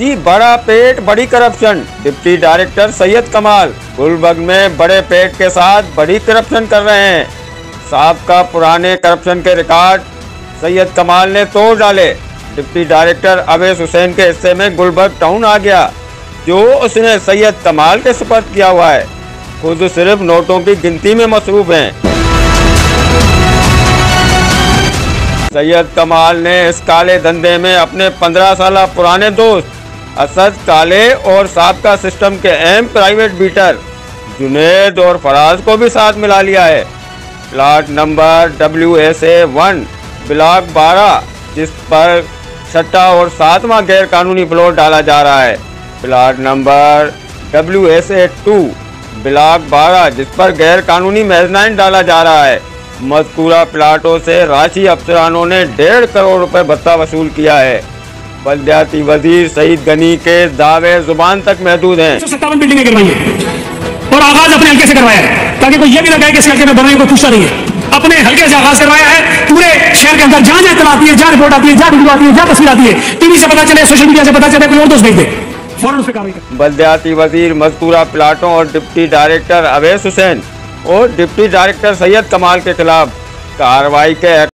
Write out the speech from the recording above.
जी बड़ा पेट बड़ी corruption, deputy director Syed कमाल गुलबर्ग में बड़े पेट के साथ बड़ी करप्शन कर रहे हैं। साहब पुराने करप्शन के रिकॉर्ड सैयद कमाल ने तोड़ डाले। डिप्टी डायरेक्टर अवैस हुसैन के हिस्से में गुलबर्ग टाउन आ गया, जो उसने सैयद कमाल के सुपर्द किया हुआ है। खुद सिर्फ नोटों की गिनती में मसरूफ हैं। सैयद कमाल ने इस काले धंधे में अपने 15 साल पुराने दोस्त असद काले और साबका सिस्टम के अहम प्राइवेट बीटर जुनेद और फराज को भी साथ मिला लिया है। प्लाट नंबर WSA 1 ब्लॉक 12, जिस पर 6वां और 7वां गैर कानूनी प्लॉट डाला जा रहा है। प्लाट नंबर WSA 2 ब्लॉक 12, जिस पर गैर कानूनी मेजनाइन डाला जा रहा है। मज़कूरा प्लाटों से राशि अफसरानों ने 1.5 करोड़ रुपए भत्ता वसूल किया है। बल्दियाती वजीर सईद गनी के दावे जुबान तक महदूद हैं। 157 बिल्डिंगें गिरवाई है और आगाज अपने हल्के से करवाया है, ताकि कोई ये भी लगाए कि इस हल्के में बनाने को पूछता नहीं है। अपने हल्के से आगाज करवाया है। पूरे शहर के अंदर जहां जहां आती है, जहां रिपोर्ट आती है, जहां वीडियो आती है, जहां तस्वीर आती है, टीवी से पता चले, सोशल मीडिया से पता चले, कोई और दोस्त भेज दे, फौरन उस पर कार्रवाई कर। बल्दियाती वजीर मज़कूरा प्लाटों और डिप्टी डायरेक्टर अवैस हुसैन और डिप्टी डायरेक्टर सैयद कमाल के खिलाफ कार्रवाई के